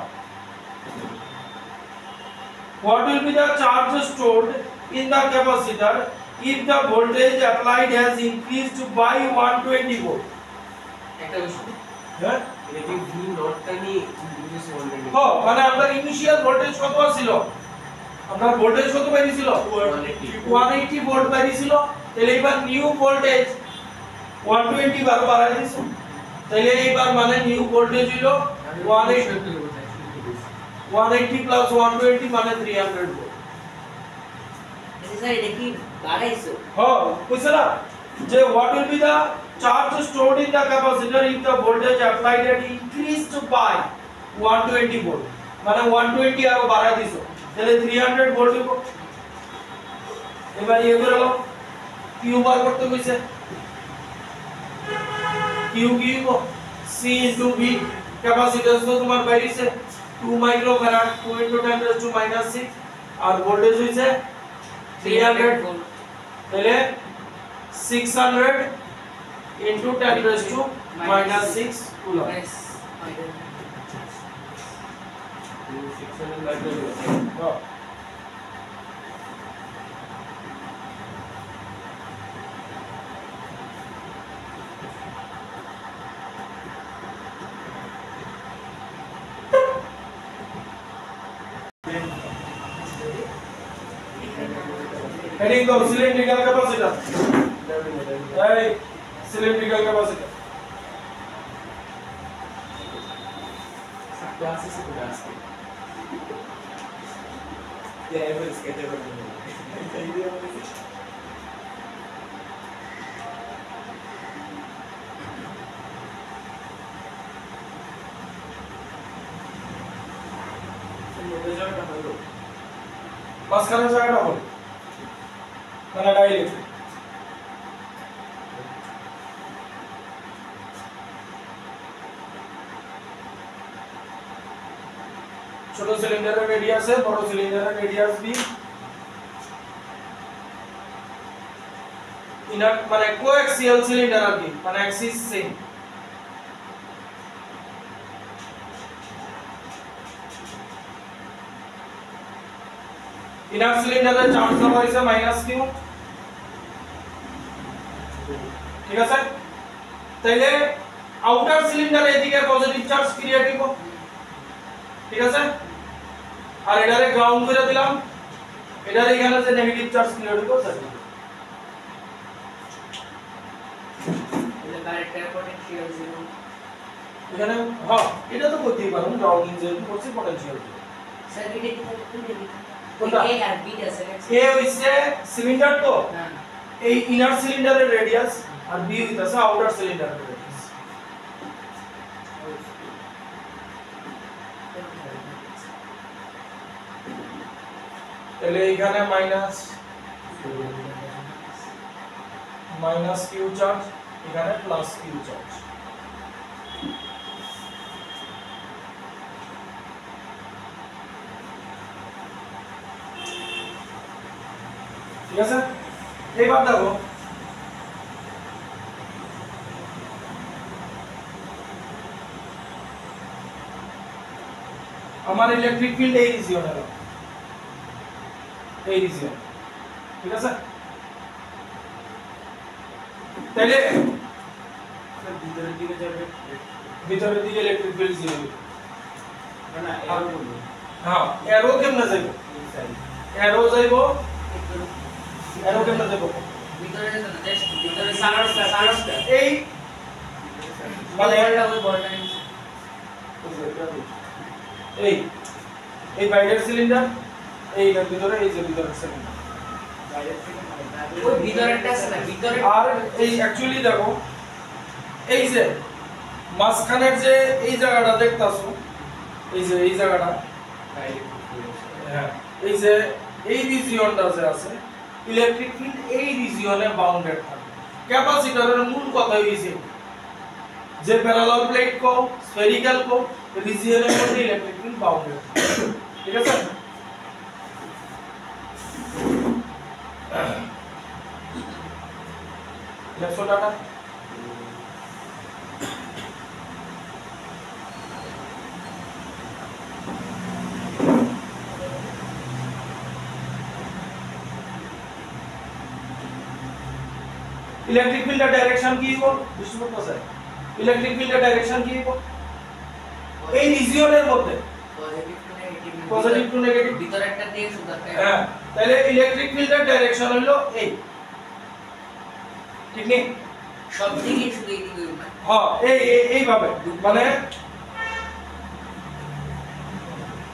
what will be the charge stored in the capacitor if the voltage applied has increased by 120 volt একটা বিষয় হ্যাঁ এটা কি ভি নট টানি বুঝেছি অলরেডি হ্যাঁ মানে আমরা ইনিশিয়াল ভোল্টেজ কত ছিল আমরা ভোল্টেজ কত পাইছিল 180 ভোল্ট পাইছিল তাহলে এবার নিউ ভোল্টেজ 120 বার বাড়াই দিছো তাহলে এইবার মানে নিউ ভোল্টেজ হলো 180 প্লাস 120 মানে 300 ভোল্ট স্যার এটা কি বাড়াইছো হ্যাঁ বুঝছ না যে what will be the charge stored in the capacitor if the voltage applied had increased by 120 volt মানে 120 আরো বাড়াই দিছো তাহলে 300 ভোল্ট দিব এবার ইয়ে করে নাও কিউ বার করতে কইছে কিউ কি হবো সি ইনটু ভি ক্যাপাসিট্যান্স তো তোমার বাইরেছে 2 মাইক্রোফ্যারাড 2 * 10⁻⁻⁶ আর ভোল্টেজ হইছে 300 ভোল্ট তাহলে 600 into 10⁻⁻⁶ কুলম্ব প্লাস 600 বাই 2 হ্যাঁ heading the cylindrical capacitor hey cylindrical capacitor classes से क्लास के ये एवरेज कहते हैं মাঝখানে জায়গাটা হল মানে ডাইরেক্ট ছোট সিলিন্ডারের রেডিয়াসে বড় সিলিন্ডারের রেডিয়াস বি ইনার মানে কোএক্সিয়াল সিলিন্ডার আর কি মানে অ্যাক্সিস সেম ইনার সিলিন্ডারের চার্জ দেওয়া হয়েছে -q ঠিক আছে তাইলে আউটার সিলিন্ডারে এদিকে পজিটিভ চার্জ ক্রিয়েট হইব ঠিক আছে আর এটারে গ্রাউন্ড করে দিলাম এটার এখানে যে নেগেটিভ চার্জ ক্রিয়েট হইব সেটা এটা ডাইরেক্ট পটেনশিয়াল 0 এখানে হ্যাঁ এটা তো করতেই পারো গ্রাউন্ডিং যেহেতু করছি পটেনশিয়াল স্যার এটা কি কোনটা কোনটা? এ আর বি আছে এ হইছে সিলিন্ডার তো না এই ইনার সিলিন্ডারের রেডিয়াস আর বি হইতাছে আউটার সিলিন্ডারের রেডিয়াস তাহলে এখানে মাইনাস কিউ চার্জ এখানে প্লাস কিউ চার্জ ঠিক আছে এইবার দেখো আমার ইলেকট্রিক ফিল্ড এই রিজিয়নে এই রিজিয়ন ঠিক আছে তাহলে ভিতরের দিকে যাবে ভিতরের দিকে ইলেকট্রিক ফিল্ড জিরো না এরো বলবো হ্যাঁ এরো কেমনে যাইব এরো যাইব এরো কেমনে যাইব ভিতরে যেতে না জাস্ট ভিতরে সারাসটা এই মানে ওই বলটা এই এই বাইরের সিলিন্ডার এইটার ভিতরে এই যে ভিতরের সিলিন্ডার ওই ভিতরেরটা আছে না ভিতরে আর এই অ্যাকচুয়ালি দেখো এই যে মাঝখানের যে এই জায়গাটা দেখতাছো এই যে এই জায়গাটা হ্যাঁ এই যে এই রিজিয়নটা যে আছে ইলেকট্রিক ফিল্ড এই রিজিয়নে বাউন্ডেড থাকে ক্যাপাসিটরের মূল কথা হইছে যে প্যারালাল প্লেট কো স্ফেরিক্যাল কো রিজিয়নের মধ্যে ইলেকট্রিক ফিল্ড বাউন্ডেড ঠিক আছে let's data electric field direction की हो डिस्ट्रीब्यूट हो যায় ইলেকট্রিক ফিল্ডের ডাইরেকশন কি হবে এই রিজিয়নের মধ্যে পজিটিভ টু নেগেটিভ ভিতরেরটা দিয়ে শুধু হ্যাঁ তাহলে ইলেকট্রিক ফিল্ডের ডাইরেকশন হলো এই ঠিক নেই সব দিকে শুধু এই দিকে হ্যাঁ এই ভাবে মানে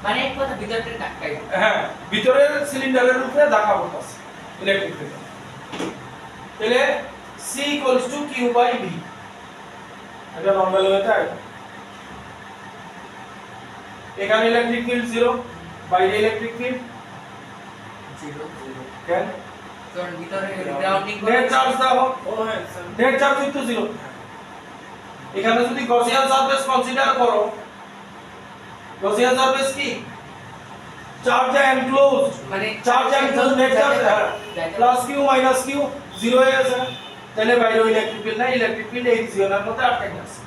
মানে এক কথা ভিতরটা টাকাই হ্যাঁ ভিতরের সিলিন্ডারের উপরে ধাক্কা পড়তাছে ইলেকট্রিক ফিল্ড তাহলে C = Q / V এটা নরমাল হয়ে যায় এখানে ইলেকট্রিক ফিল্ড 0 বাইরে ইলেকট্রিক ফিল্ড 0 কেন কারণ ভিতরে গ্রাউন্ডিং নেট চার্জ দাও ও হ্যাঁ নেট চার্জ তো 0 এখানে যদি গসিয়ান সারফেস কনসিডার করো গসিয়ান সারফেস কি চার্জ এনক্লোজড মানে charge enclosed net charge plus q minus q 0 হয়ে আছে তাহলে বাইরে ইলেকট্রিক ফিল্ড না ইলেকট্রিক ফিল্ড এই রিজিয়নের মধ্যে আটকে আছে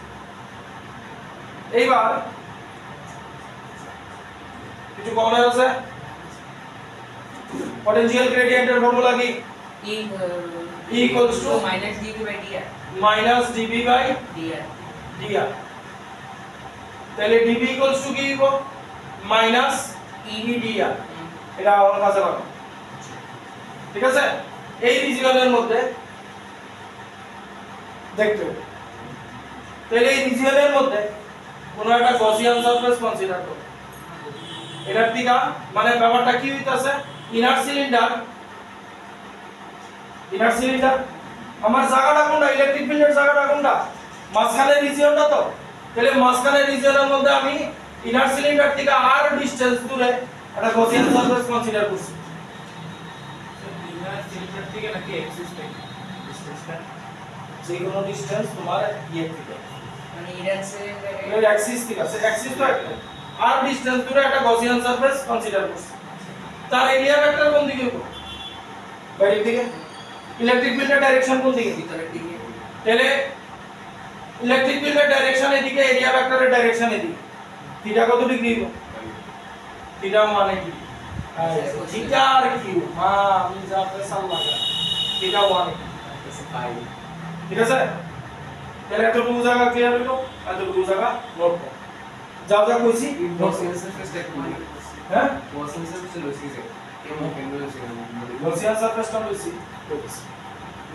এইবার কিছু কমন আছে পটেনশিয়াল গ্রেডিয়েন্টের ফর্মুলা কি E equals to -dv/dr -dv/dr dr তাহলে dv equals to কি হইব মাইনাস ev dr এটা আমার কাছে রাখো ঠিক আছে এই রিজিয়নের মধ্যে দেখতে হবে তাহলে এই রিজিয়নের মধ্যে কোন একটা গসিয়ান সারফেস কনসিডার করো এটার দিকে মানে ব্যাপারটা কি হইতাছে ইনার সিলিন্ডার আমার জায়গাটা কোনটা ইলেকট্রিক ফিল্ডের জায়গাটা কোনটা মাঝখানের রিজিয়নটা তো তাহলে মাঝখানের রিজিয়নের মধ্যে আমি ইনার সিলিন্ডার থেকে আর ডিসটেন্স দূরে একটা গসিয়ান সারফেস কনসিডার করছি ইনার সিলিন্ডার থেকে নাকি এক্সিস থেকে ডিসটেন্সটা যে কোনো ডিসটেন্স তোমার ইয়ে থেকে মানে ইরান সিলিন্ডার এর অ্যাক্সিস থেকে আছে অ্যাক্সিস তো একটা আর ডিসটেন্স দূরে একটা গসিয়ান সারফেস কনসিডার করছি তার এরিয়া ভেক্টর কোন দিকে হবে বাইরের দিকে ইলেকট্রিক ফিল্ডের ডাইরেকশন কোন দিকে ভিতরের দিকে তাহলে ইলেকট্রিক ফিল্ডের ডাইরেকশন এদিকে এরিয়া ভেক্টরের ডাইরেকশন এদিকে থিটা কত ডিগ্রি হবে থিটা মানে কি থিটা আর কিউ হ্যাঁ আমি যা প্রেসার লাগা থিটা 1 ঠিক আছে তাহলে এতটুকু জায়গা ক্লিয়ার হলো এতটুকু জায়গা নোট করো যা যা কইছি গসিয়ান সারফেসটা কি হ্যাঁ গসিয়ান সারফেসটা লইছি যে কেমন কেমন লইছি গসিয়ান সারফেসটা লইছি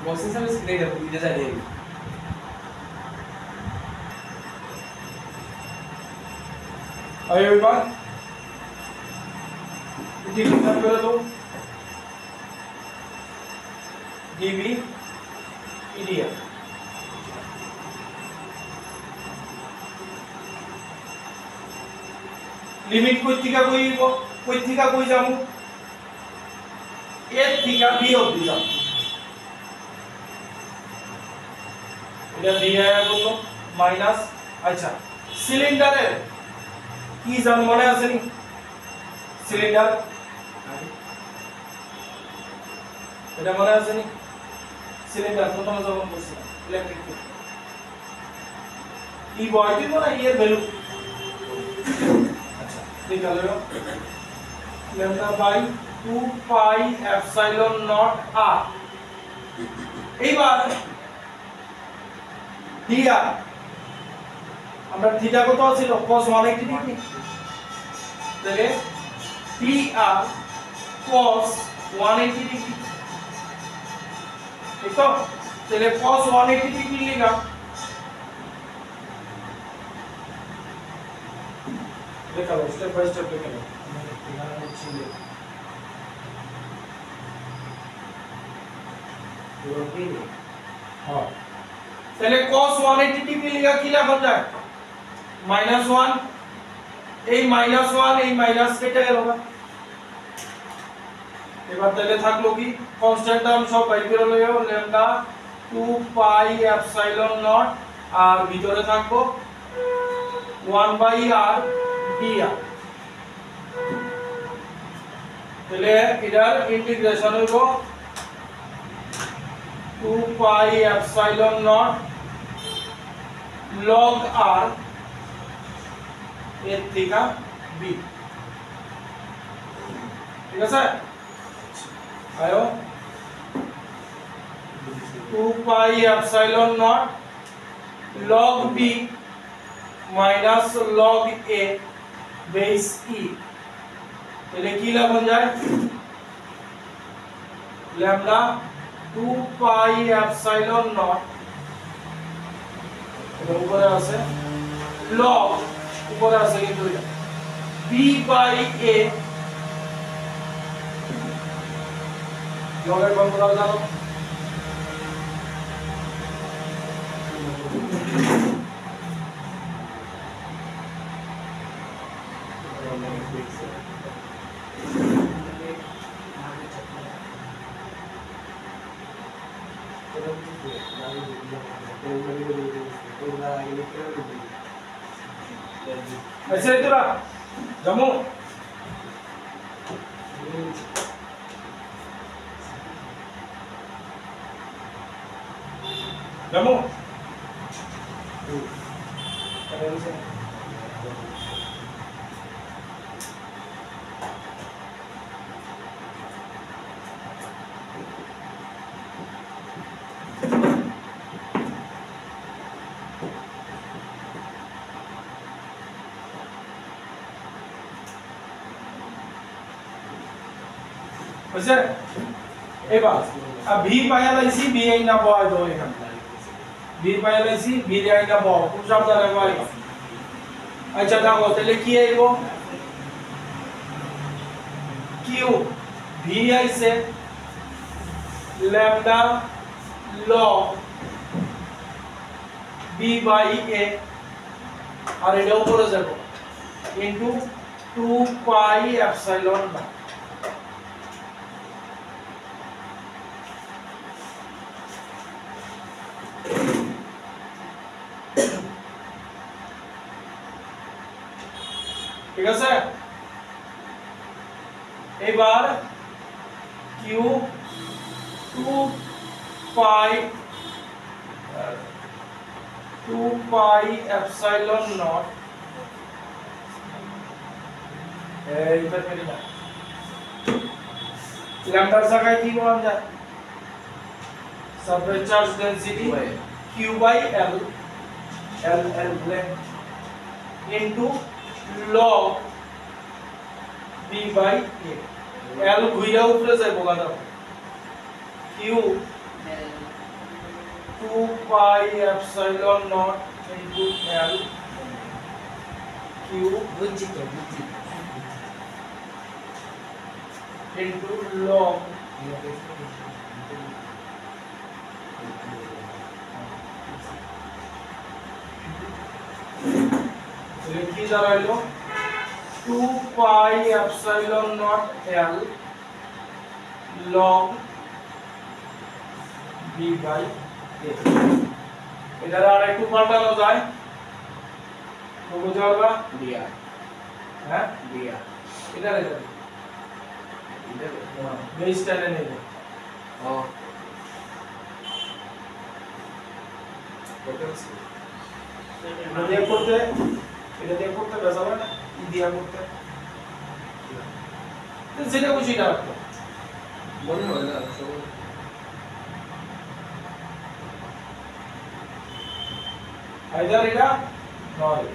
গসিয়ান সারফেস কি এটা বুঝতে জানি Are you everyone? dv বার করে দাও dv এরিয়া লিমিট কই থেকে কই যাবো এর থেকে বি অবধি যাবো এটা বি আয়া করলো মাইনাস আচ্ছা সিলিন্ডারের কি জান মনে আছে নি সিলিন্ডার এটা মনে আছে নি সিলিন্ডার প্রথমে যখন করছি ইলেকট্রিক ফিল্ড ই বয়টি বলা এর ভ্যালু আচ্ছা নিকাল লো lambda by 2 pi epsilon naught r এইবার dr আমরা থিটা কত ছিল cos 180 ডিগ্রি তাহলে dr cos 180 ডিগ্রি ঠিক তো তাহলে cos 180 ডিগ্রি লিখলাম লেখা লো স্টেপ বাই স্টেপ লেখা লো এখানে হচ্ছে হ্যাঁ তাহলে cos 180 ডিগ্রি লেখা কি লেখা যায় -1 এই -1 এই মাইনাস কেটে গেল না এবার তাহলে থাকলো কি কনস্ট্যান্ট টার্ম সব বাইর করে লইও ল্যামডা 2 পাই এপসাইলন নট আর ভিতরে থাকবো 1 বাই r dr তাহলে এটার ইন্টিগ্রেশন হইব 2 pi epsilon not log r এর থেকে b ঠিক আছে আয়ো 2 pi epsilon not log b minus log a base e তাহলে কি লেখা যায় lambda 2 পাই এপসাইলন নট এটা উপরে আছে log উপরে আছে কিন্তু এটা b বাই a log এর মান কত জানো ऐसे इधर आ जम्मू जम्मू বুঝছেন এবার ভি পাইলাইছি ভি আই না বয় দাও এখানে ভি পাইলাইছি ভি আই না বয় কোন শব্দ রাখবাই আচ্ছা দেখো তাহলে কি আইব কিউ ভি আইছে lambda log b by a আর এটা উপরে যাব ইনটু 2 পাই এপসাইলন নট ঠিক আছে এবার q 2 পাই এপসাইলন নট এইটা ফেলে দাও ল্যামডার জায়গায় কি বলা যায় surface charge density q by l into log b by a l ঘুইরা উপরে যায় বলা দাও q 2 pi epsilon not into l q বুঝছি তো বুঝছি ইনটু log কি দাঁড়াইলো 2 pi epsilon nought l log b by a এটা আর একটু পাল্টানো যায় তো বুঝা হবে দিয়া হ্যাঁ দিয়া এটা রেখে এটা বেস টেনে নেবে ও পটেন্সি এটা দিয়ে করতে বেজাবে না ই দিয়া করতে তো যেটা খুশি না রাখো মনে হয় না সব আইদার এটা নয়